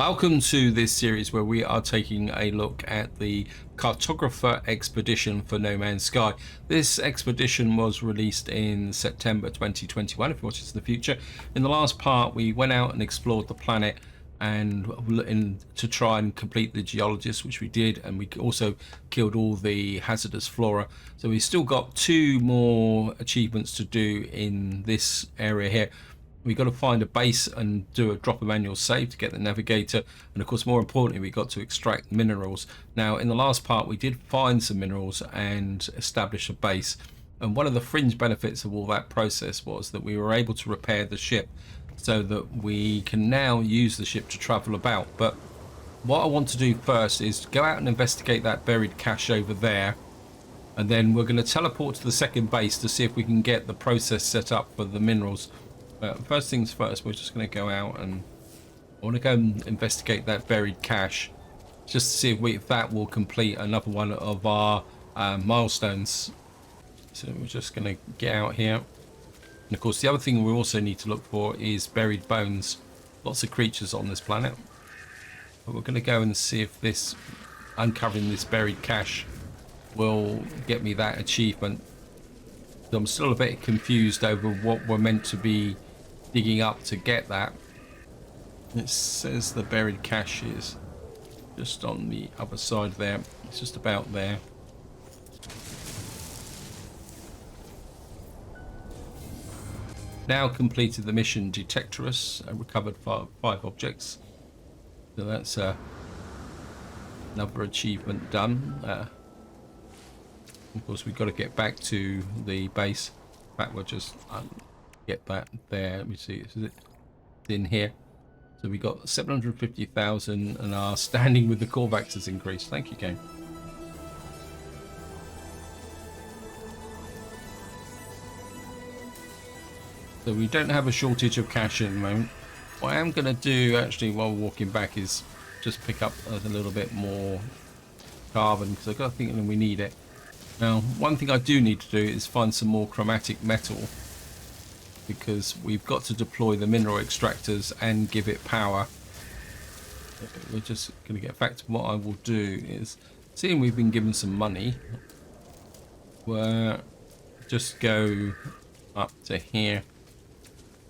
Welcome to this series where we are taking a look at the cartographer expedition for No Man's Sky. This expedition was released in September 2021, if you watch this in the future. In the last part, we went out and explored the planet and to try and complete the geologist, which we did, and we also killed all the hazardous flora. So we've still got two more achievements to do in this area here. We got to find a base and do a drop of manual save to get the navigator, and of course more importantly we got to extract minerals. Now in the last part we did find some minerals and establish a base, and one of the fringe benefits of all that process was that we were able to repair the ship so that we can now use the ship to travel about. But what I want to do first is go out and investigate that buried cache over there, and then we're going to teleport to the second base to see if we can get the process set up for the minerals. First things first, we're just going to go out and I want to go and investigate that buried cache just to see if that will complete another one of our milestones. So we're just going to get out here. And of course the other thing we also need to look for is buried bones. Lots of creatures on this planet. But we're going to go and see if this uncovering this buried cache will get me that achievement. So I'm still a bit confused over what we're meant to be digging up to get that. It says the buried cache is just on the other side there. It's just about there. Now completed the mission Detectorus and recovered five objects. So that's another achievement done. Of course we've got to get back to the base. In fact, we'll just get that there. Let me see, is it in here? So we got 750,000 and our standing with the Corvax has increased. Thank you, game. So we don't have a shortage of cash at the moment. What I am going to do actually while walking back is just pick up a little bit more carbon, because I've got to think that we need it. Now, one thing I do need to do is find some more chromatic metal, because we've got to deploy the mineral extractors and give it power. We're just going to get back to what I will do is, seeing we've been given some money, we'll just go up to here,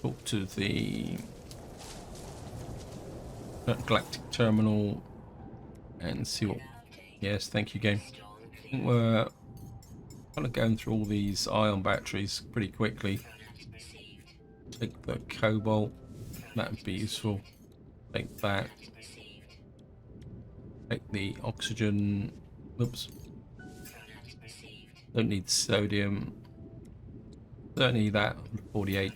talk to the galactic terminal and see what... Yes, thank you, game. I think we're kind of going through all these ion batteries pretty quickly. Take the cobalt, that would be useful. Take that. Take the oxygen. Oops. Don't need sodium. Certainly that 48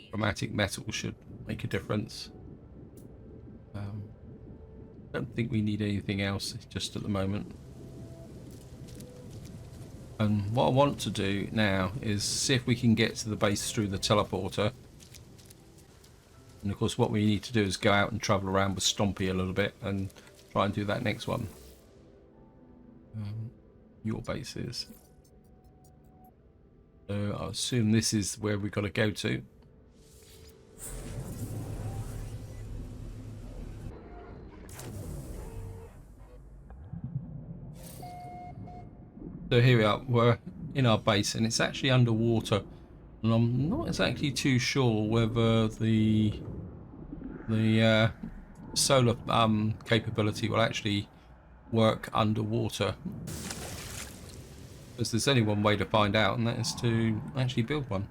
chromatic metal should make a difference. Don't think we need anything else just at the moment. And what I want to do now is see if we can get to the base through the teleporter. And of course what we need to do is go out and travel around with Stompy a little bit and try and do that next one. Your base is. So I assume this is where we've got to go to. So here we are, we're in our base and it's actually underwater, and I'm not exactly too sure whether the solar capability will actually work underwater, because there's only one way to find out, and that is to actually build one.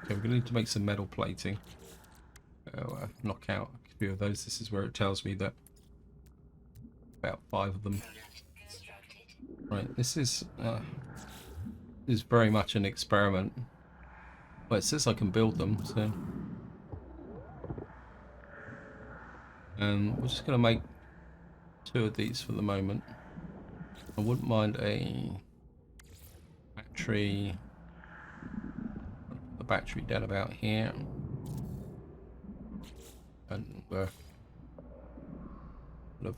Okay, we're going to need to make some metal plating. Knock out a few of those. This is where it tells me that about 5 of them. Right, this is very much an experiment. Well, it says I can build them, so we're just going to make 2 of these for the moment. I wouldn't mind a battery. The battery down about here, and we're look.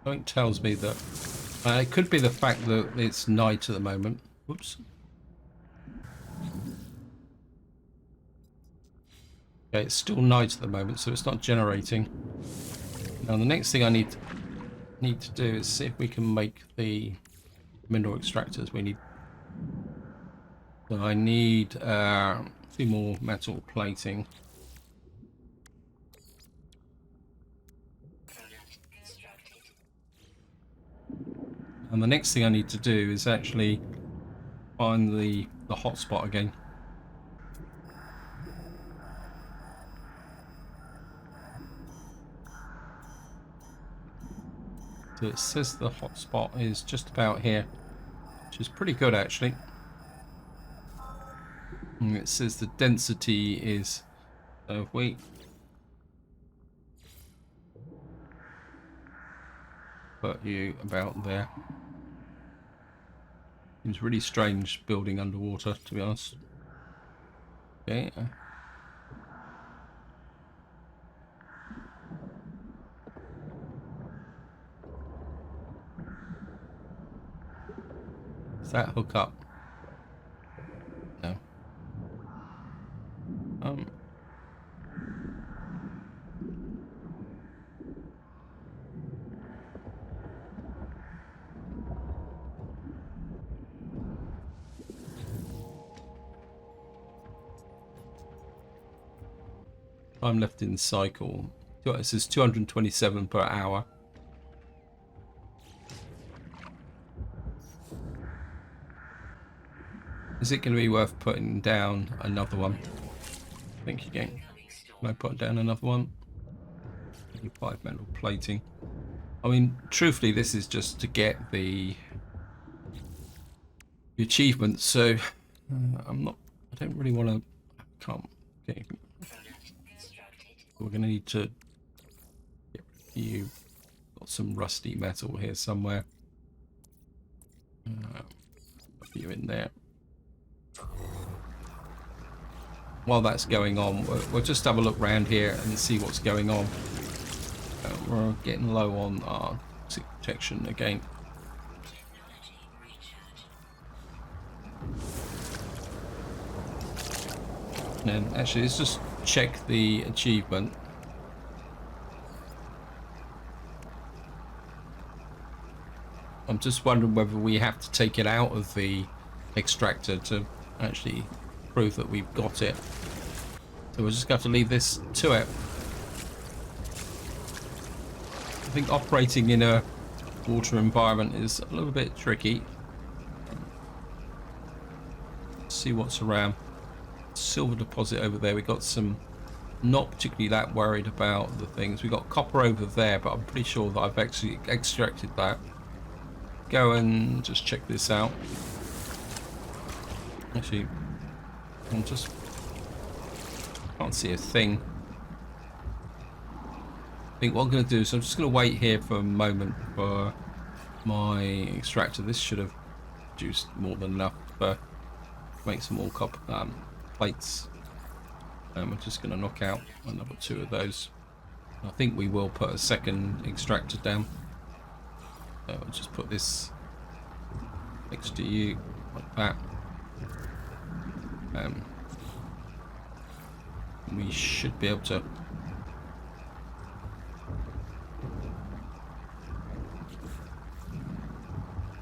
Something tells me that it could be the fact that it's night at the moment. Whoops. Okay, it's still night at the moment, so it's not generating. Now the next thing I need to do is see if we can make the mineral extractors. So I need a few more metal plating. And the next thing I need to do is actually find the hotspot again. So it says the hotspot is just about here, which is pretty good actually. And it says the density is, so if we put you about there. Seems really strange building underwater, to be honest. Okay. Does that hook up? No. Time left in cycle. It says 227 per hour. Is it going to be worth putting down another one? Thank you, game. Can I put down another one? 5 metal plating. I mean, truthfully, this is just to get the achievement. So I don't really want to. Can't. Okay. We're going to need to get you. Got some rusty metal here somewhere. Put you in there. While that's going on, we'll just have a look around here and see what's going on. We're getting low on our protection again. And actually, let's just check the achievement. I'm just wondering whether we have to take it out of the extractor to actually prove that we've got it. So we're just going to have to leave this to it. I think operating in a water environment is a little bit tricky. Let's see what's around. Silver deposit over there. We got some, not particularly that worried about the things. We got copper over there, but I'm pretty sure that I've actually extracted that. Go and just check this out. Actually, I'm just can't see a thing. I think what I'm going to do is I'm just going to wait here for a moment for my extractor. This should have produced more than enough to make some more copper plates. We're just going to knock out another 2 of those. I think we will put a second extractor down. So I'll just put this next to you like that. We should be able to.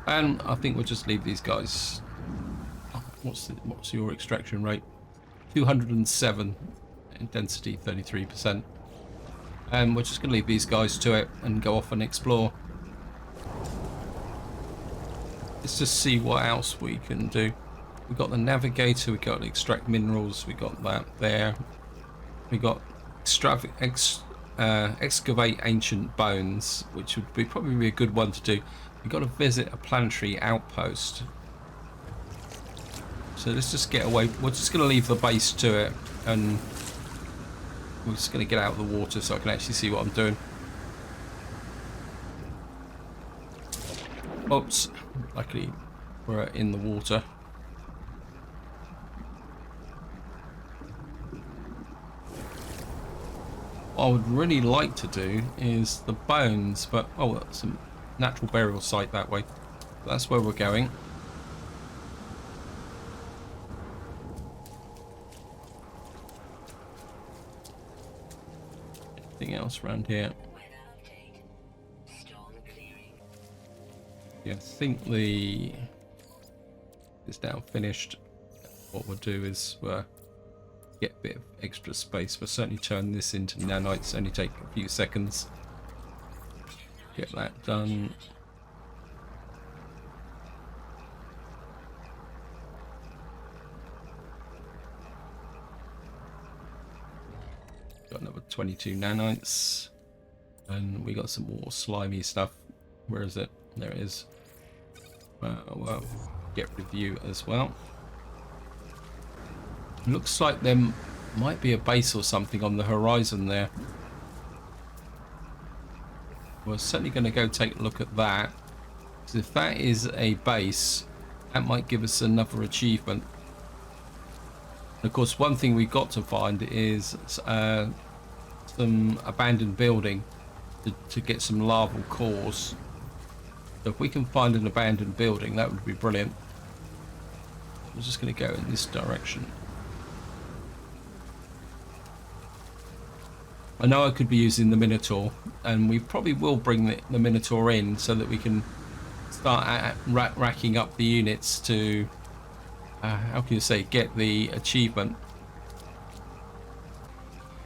And I think we'll just leave these guys. What's your extraction rate? 207 in density, 33%. And we're just going to leave these guys to it and go off and explore. Let's just see what else we can do. We've got the navigator, we've got extract minerals, we got that there. We got excavate ancient bones, which would be probably a good one to do. We've got to visit a planetary outpost. So let's just get away. We're just going to leave the base to it, and we're just going to get out of the water so I can actually see what I'm doing. Oops, luckily we're in the water. What I would really like to do is the bones, but oh, some natural burial site that way. That's where we're going. Anything else around here? Yeah, I think the is now finished. What we'll do is get a bit of extra space. We'll certainly turn this into nanites. Only take a few seconds. Get that done. Got another 22 nanites. And we got some more slimy stuff. Where is it? There it is. Well, get review as well. Looks like there might be a base or something on the horizon there. We're certainly going to go take a look at that. Because if that is a base, that might give us another achievement. And of course, one thing we've got to find is some abandoned building to get some larval cores. So if we can find an abandoned building, that would be brilliant. I'm just going to go in this direction. I know I could be using the Minotaur, and we probably will bring the Minotaur in so that we can start racking up the units to, how can you say, get the achievement.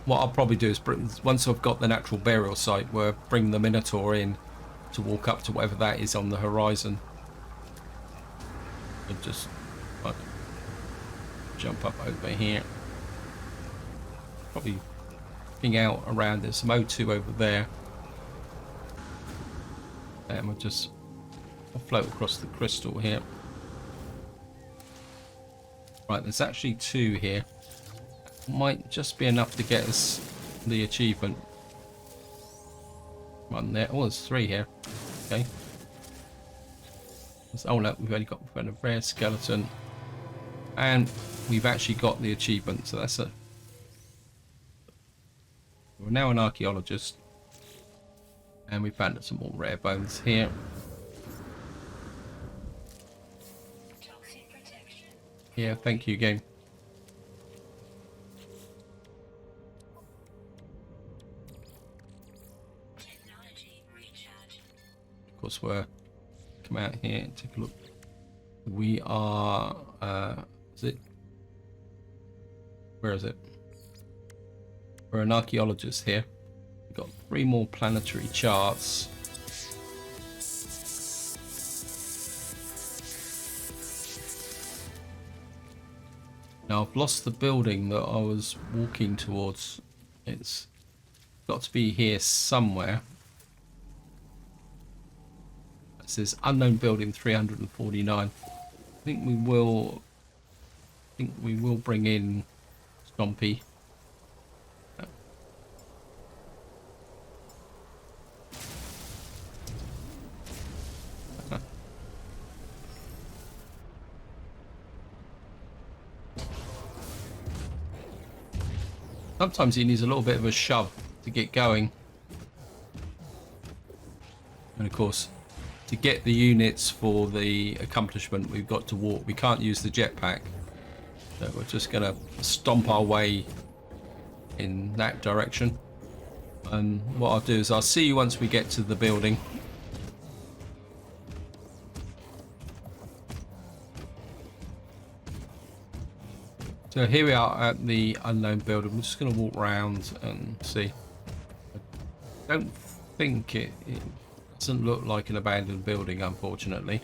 What I'll probably do is, once I've got the natural burial site, we'll bring the Minotaur in to walk up to whatever that is on the horizon. And just jump up over here. Probably looking out around. There's some O2 over there. And we'll just float across the crystal here. Right, there's actually 2 here. Might just be enough to get us the achievement. One there. Oh, there's 3 here. Okay. Oh no, we've only got a rare skeleton, and we've actually got the achievement. So that's a. We're now an archaeologist, and we found some more rare bones here. Yeah, thank you, game. Of course, we're come out here and take a look. We are is it, where is it? We're an archaeologist here. We've got 3 more planetary charts. Now I've lost the building that I was walking towards. It's got to be here somewhere. Says unknown building 349. I think we will bring in Stompy. Sometimes he needs a little bit of a shove to get going. And of course, to get the units for the accomplishment, we've got to walk. We can't use the jetpack, so we're just gonna stomp our way in that direction. And what I'll do is I'll see you once we get to the building. So here we are at the unknown building. We're just gonna walk around and see. I don't think it doesn't look like an abandoned building, unfortunately,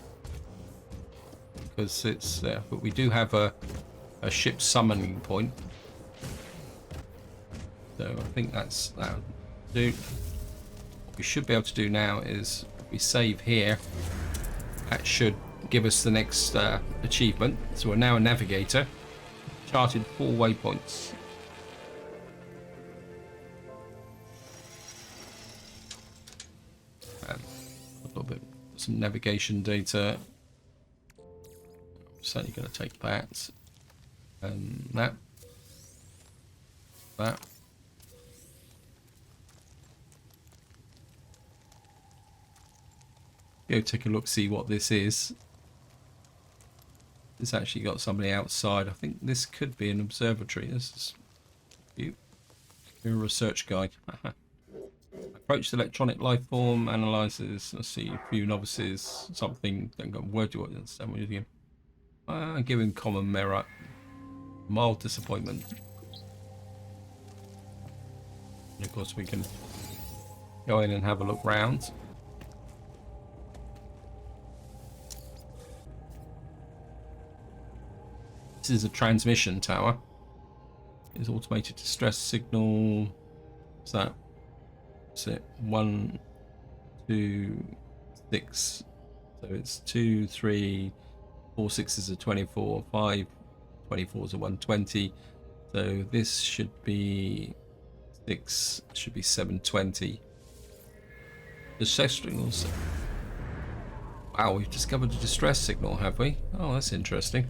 because it's there. But we do have a ship summoning point, so I think that's that. What we should be able to do now is we save here. That should give us the next achievement. So we're now a navigator. Charted 4 waypoints. A little bit, some navigation data. I'm certainly going to take that and that. Go take a look, see what this is. It's actually got somebody outside. I think this could be an observatory. This is you. You're a research guide. Approach the electronic life form, analyzes. Let's see, a few novices, something. Don't got a word to understand what you're doing. Giving common merit. Mild disappointment. And of course, we can go in and have a look round. This is a transmission tower. It's automated distress signal. What's that? What's it? 1, 2, 6. So it's 2, 3, 4 6s are 24, 5 24s are 120. So this should be 6, should be 720. Distress signals. Wow, we've discovered a distress signal, have we? Oh, that's interesting.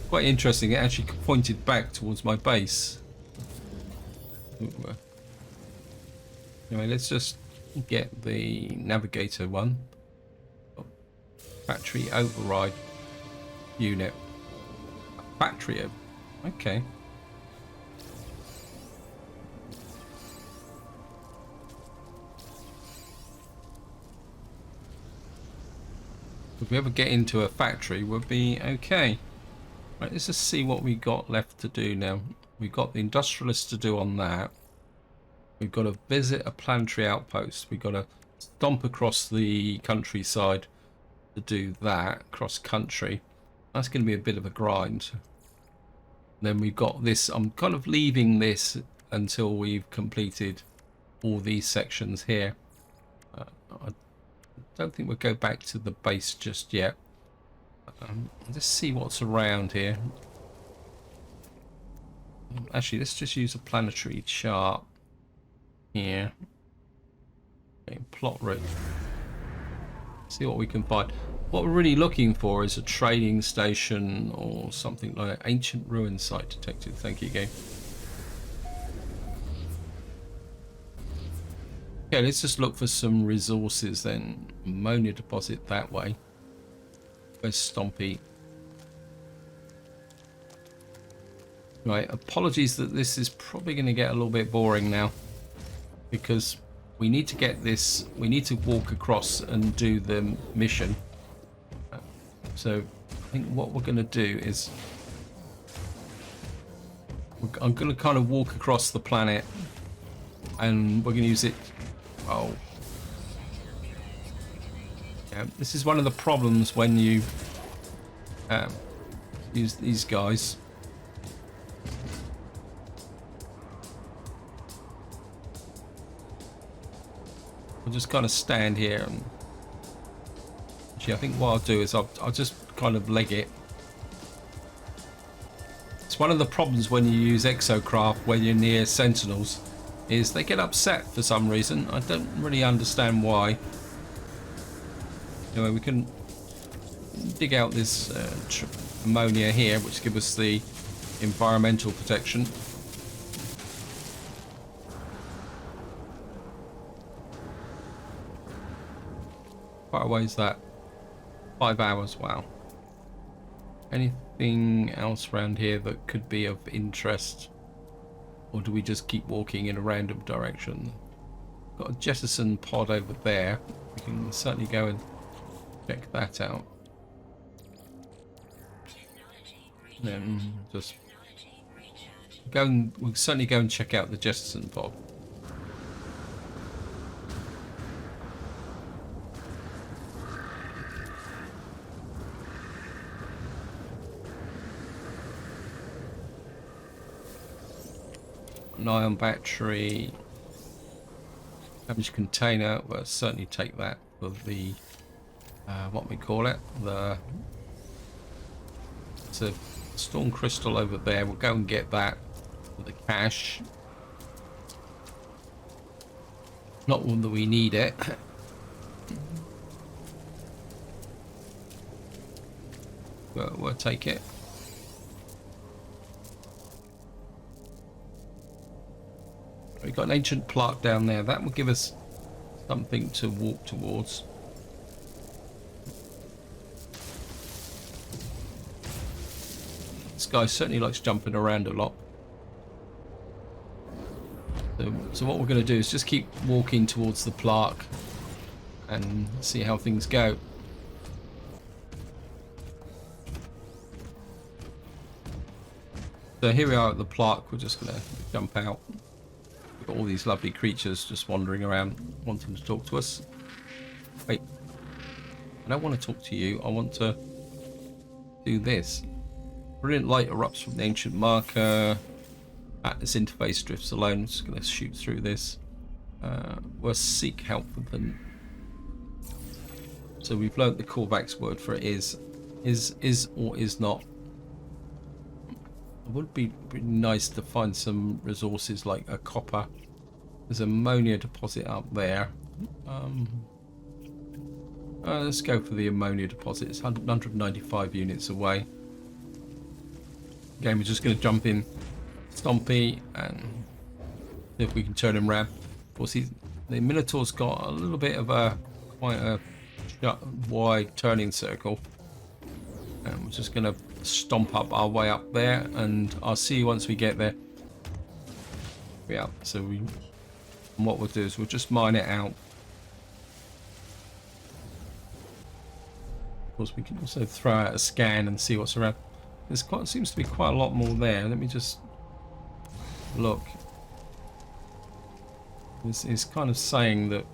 Quite interesting. It actually pointed back towards my base. Anyway, let's just get the navigator one. Factory override unit. Factory. Okay. If we ever get into a factory, we'll be okay. Right, let's just see what we got left to do now. We've got the industrialists to do on that. We've got to visit a planetary outpost. We've got to stomp across the countryside to do that, cross country. That's going to be a bit of a grind. Then we've got this. I'm kind of leaving this until we've completed all these sections here. I don't think we'll go back to the base just yet. Let's see what's around here. Actually, let's just use a planetary chart here. Okay, plot route. See what we can find. What we're really looking for is a trading station or something like that. Ancient ruin site detected. Thank you, game. Okay, let's just look for some resources then. Ammonia deposit that way. Where's Stompy? Right, apologies that this is probably going to get a little bit boring now, because we need to get this, we need to walk across and do the mission. So I think what we're going to do is I'm going to kind of walk across the planet, and we're going to use it. Oh. Yeah, this is one of the problems when you use these guys. We'll just kind of stand here, and actually I think what I'll do is I'll just kind of leg it. It's one of the problems when you use exocraft when you're near sentinels, is they get upset for some reason. I don't really understand why. Anyway, we can dig out this ammonia here, which gives us the environmental protection. Far away is that? 5 hours, wow. Anything else around here that could be of interest? Or do we just keep walking in a random direction? Got a jettison pod over there. We can certainly go and check that out. Then just go and we'll certainly go and check out the jettison pod. An ion battery, damaged container. We'll certainly take that for the what we call it. It's a storm crystal over there. We'll go and get that for the cache. Not one that we need it. But we'll take it. we've got an ancient plaque down there. That will give us something to walk towards. This guy certainly likes jumping around a lot. So what we're going to do is just keep walking towards the plaque and see how things go. So here we are at the plaque. We're just going to jump out. We've got all these lovely creatures just wandering around, wanting to talk to us. Wait, I don't want to talk to you. I want to do this. Brilliant light erupts from the ancient marker. This interface drifts alone. I'm just going to shoot through this. We'll seek help with them. So we've learnt the callback's word for it is or is not. It would be pretty nice to find some resources like a copper. There's an ammonia deposit up there. Let's go for the ammonia deposit. It's 195 units away. Again, we're just going to jump in Stompy and see if we can turn him around. Of course, the Minotaur's got a little bit of quite a wide turning circle. And we're just going to stomp up our way up there, and I'll see you once we get there. Yeah, so what we'll do is we'll just mine it out. Of course, we can also throw out a scan and see what's around. Seems to be quite a lot more there. Let me just look. It's kind of saying that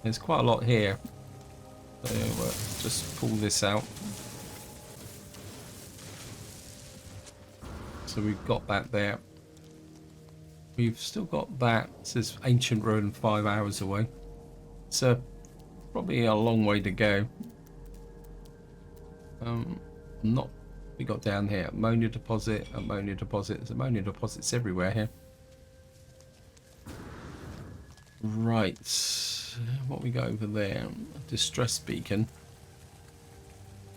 there's quite a lot here. So we'll just pull this out. So we've got that there. We've still got that. It says ancient ruin 5 hours away. So probably a long way to go. We got down here. Ammonia deposit, ammonia deposit. There's ammonia deposits everywhere here. Right. What we got over there? Distress beacon.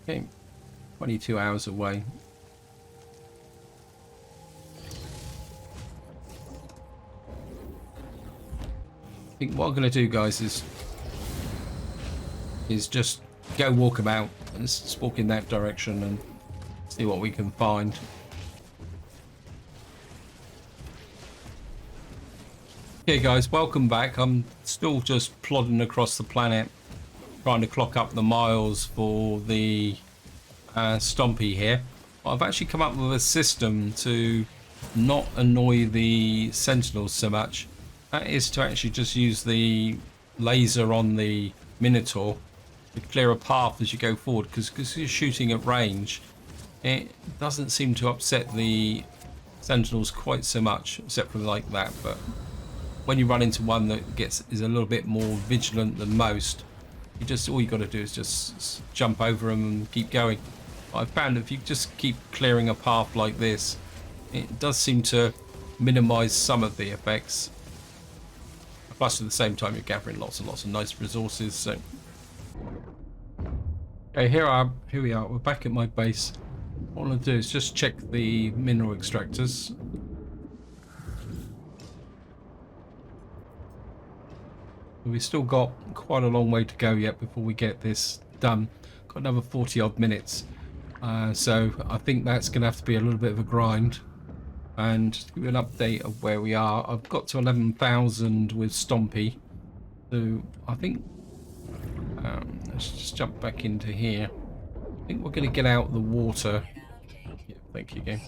Okay. 22 hours away. I think what I'm going to do, guys, is just go walk about and just walk in that direction and see what we can find. Okay, guys, welcome back. I'm still just plodding across the planet, trying to clock up the miles for the Stompy here. I've actually come up with a system to not annoy the Sentinels so much. That is to actually just use the laser on the Minotaur to clear a path as you go forward, because you're shooting at range. It doesn't seem to upset the Sentinels quite so much, except for like that. But when you run into one that is a little bit more vigilant than most, all you got to do is just jump over them and keep going. I've found if you just keep clearing a path like this, it does seem to minimize some of the effects. Plus, at the same time, you're gathering lots and lots of nice resources. So, okay, here we are. We're back at my base. What I want to do is just check the mineral extractors. We've still got quite a long way to go yet before we get this done. Got another 40 odd minutes. So I think that's going to have to be a little bit of a grind. And just to give you an update of where we are, I've got to 11,000 with Stompy. So I think, let's just jump back into here. I think we're going to get out the water. Yeah, thank you again.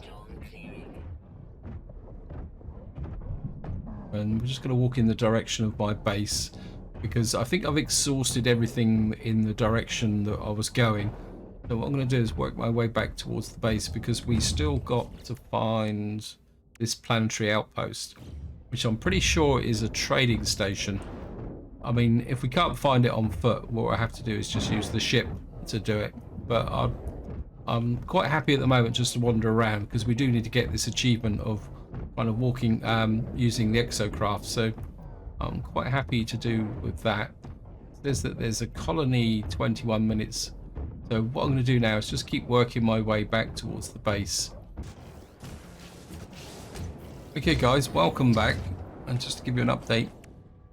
And we're just going to walk in the direction of my base, because I think I've exhausted everything in the direction that I was going. So what I'm going to do is work my way back towards the base, because we still got to find this planetary outpost, which I'm pretty sure is a trading station. I mean, if we can't find it on foot, what I have to do is just use the ship to do it. But I'm quite happy at the moment just to wander around, because we do need to get this achievement of kind of walking, using the exocraft. So I'm quite happy to do with that. It says that there's a colony 21 minutes. So what I'm going to do now is just keep working my way back towards the base. Okay guys, welcome back. and just to give you an update,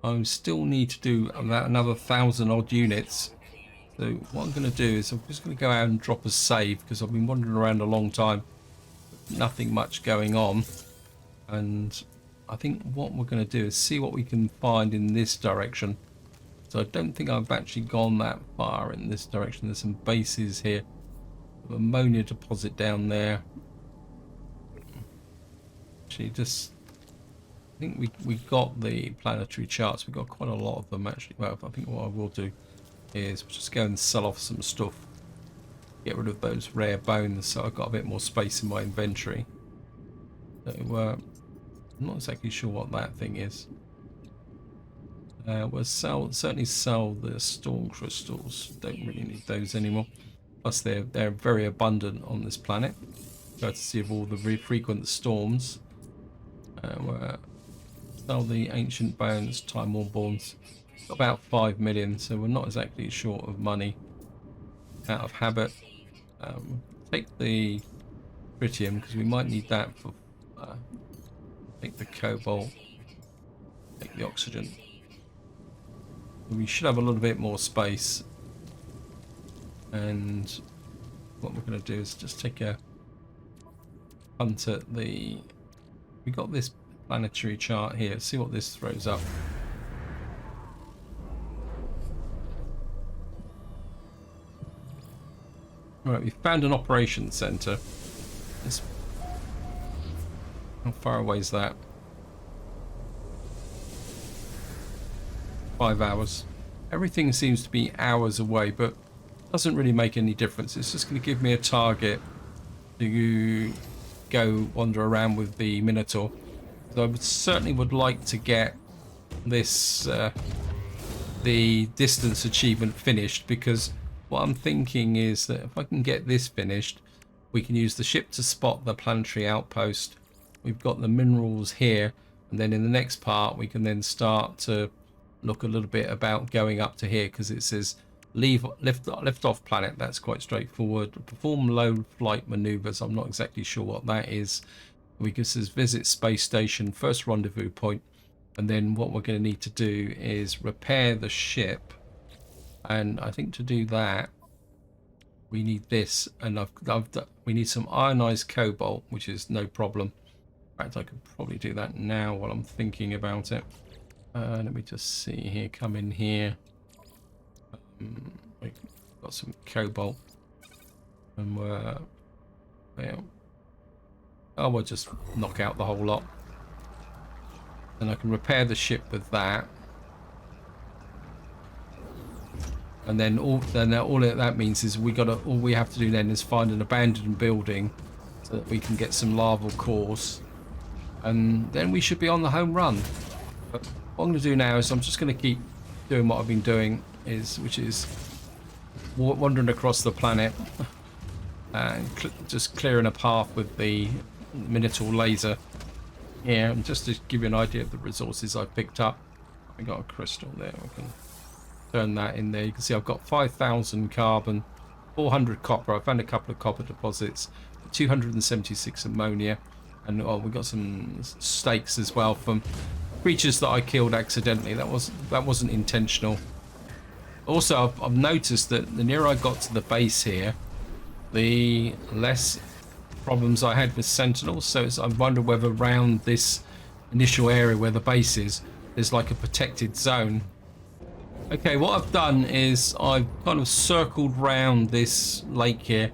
I still need to do about another 1,000 odd units. So what I'm going to do is I'm just going to go out and drop a save, because I've been wandering around a long time, nothing much going on. And I think what we're going to do is see what we can find in this direction. So I don't think I've actually gone that far in this direction. There's some bases here. Ammonia deposit down there. Actually, just I think we got the planetary charts. We got quite a lot of them actually. Well, I think what I will do is just go and sell off some stuff, get rid of those rare bones, so I've got a bit more space in my inventory. So I'm not exactly sure what that thing is. We'll certainly sell the storm crystals. Don't really need those anymore. Plus they're very abundant on this planet, courtesy of all the frequent storms. We'll sell the ancient bones, time-worn bones. Got about 5 million, so we're not exactly short of money. Out of habit. Take the tritium, because we might need that for take the cobalt, take the oxygen. We should have a little bit more space, and what we're going to do is just take a hunt at the, we got this planetary chart here, see what this throws up. Right, we found an operations center. How far away is that? 5 hours. Everything seems to be hours away, but doesn't really make any difference. It's just going to give me a target to go wander around with the Minotaur. So I certainly would like to get this the distance achievement finished, because what I'm thinking is that if I can get this finished, we can use the ship to spot the planetary outpost. We've got the minerals here, and then in the next part we can then start to look a little bit about going up to here, because it says lift off planet. That's quite straightforward. Perform low flight maneuvers. I'm not exactly sure what that is. We says visit space station, first rendezvous point, and then what we're going to need to do is repair the ship. And I think to do that we need this, and we need some ionized cobalt, which is no problem. In fact, I could probably do that now while I'm thinking about it. Let me just see here. Come in here. We've got some cobalt, and we'll just knock out the whole lot, and I can repair the ship with that. And then all that means is all we have to do then is find an abandoned building so that we can get some larval cores, and then we should be on the home run. But what I'm going to do now is I'm just going to keep doing what I've been doing, which is wandering across the planet and just clearing a path with the Minotaur laser here, and just to give you an idea of the resources I've picked up. We got a crystal there. We can turn that in there. You can see I've got 5,000 carbon, 400 copper. I found a couple of copper deposits, 276 ammonia, and we got some stakes as well from creatures that I killed accidentally. That wasn't intentional. Also, I've noticed that the nearer I got to the base here, the less problems I had with sentinels. So I wonder whether around this initial area where the base is, there's like a protected zone. Okay, what I've done is I've kind of circled round this lake here,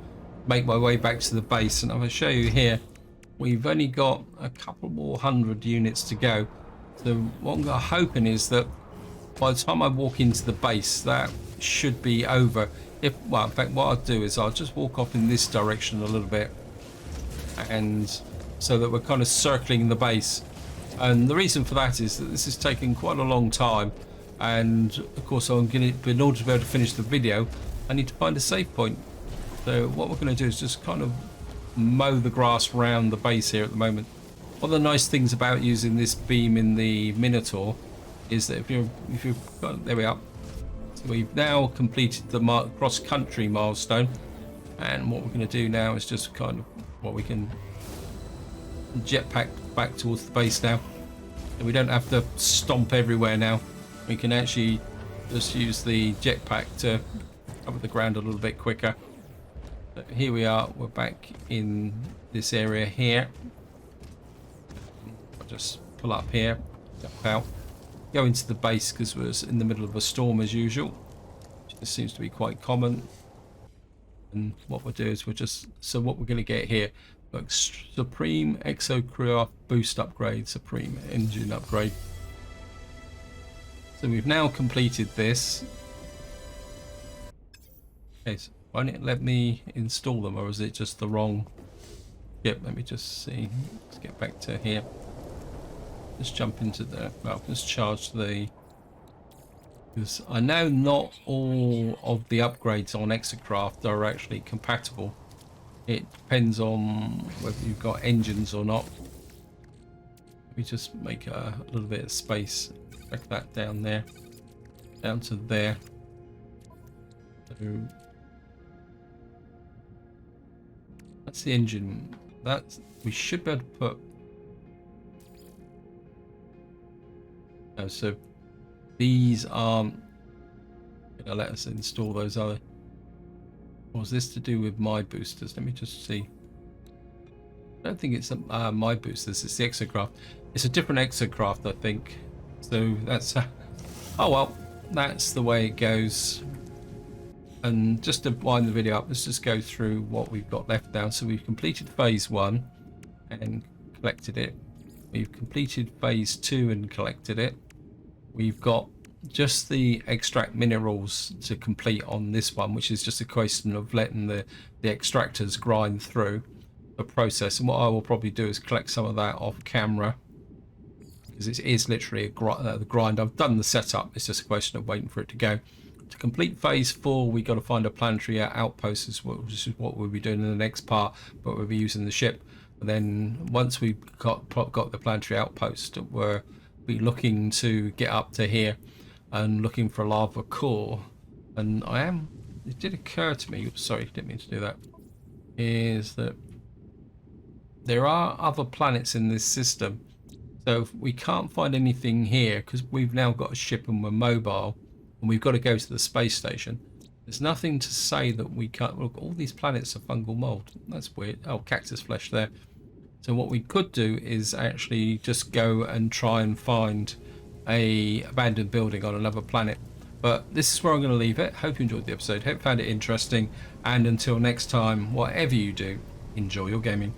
make my way back to the base, and I'm going to show you here. We've only got a couple more 100 units to go. So what I'm hoping is that by the time I walk into the base, that should be over. Well, in fact, what I'll do is I'll just walk off in this direction a little bit, and so that we're kind of circling the base. And the reason for that is that this is taking quite a long time, and of course in order to be able to finish the video, I need to find a save point. So what we're going to do is just kind of mow the grass around the base here at the moment. One of the nice things about using this beam in the Minotaur is that if you've there we are. So we've now completed the cross-country milestone, and what we're going to do now is just kind of we can jetpack back towards the base now. So we don't have to stomp everywhere now. We can actually just use the jetpack to cover the ground a little bit quicker. So here we are. We're back in this area here. I'll just pull up here, jump out, go into the base because we're in the middle of a storm as usual. This seems to be quite common. And what we'll do is so what we're going to get here, look, Supreme Exocraft boost upgrade, Supreme engine upgrade. So we've now completed this. Okay, so won't it let me install them, or is it just the wrong? Yep, let me just see. Let's get back to here. Let's jump into the, well, let's charge the, because I know not all of the upgrades on Exocraft are actually compatible. It depends on whether you've got engines or not. Let me just make a little bit of space. Back that down there, down to there. So that's the engine. That's, we should be able to put. Oh, so these aren't gonna let us install those, are they? Or is this to do with my boosters? Let me just see. I don't think it's my boosters. It's the Exocraft. It's a different Exocraft, I think. So that's oh well, that's the way it goes. And just to wind the video up, let's just go through what we've got left now. So we've completed phase 1 and collected it. We've completed phase 2 and collected it. We've got just the extract minerals to complete on this one, which is just a question of letting the extractors grind through the process. And what I will probably do is collect some of that off camera, because it is literally the grind. I've done the setup, it's just a question of waiting for it to go. To complete phase 4, we got to find a planetary outpost, which is what we'll be doing in the next part, but we'll be using the ship. And then once we've got the planetary outpost, we'll be looking to get up to here and looking for a lava core. And it did occur to me, sorry, didn't mean to do that, is that there are other planets in this system. So if we can't find anything here, because we've now got a ship and we're mobile, and we've got to go to the space station, there's nothing to say that we can't. Look, all these planets are fungal mold. That's weird. Oh, cactus flesh there. So what we could do is actually just go and try and find a abandoned building on another planet. But this is where I'm going to leave it. Hope you enjoyed the episode. Hope you found it interesting. And until next time, whatever you do, enjoy your gaming.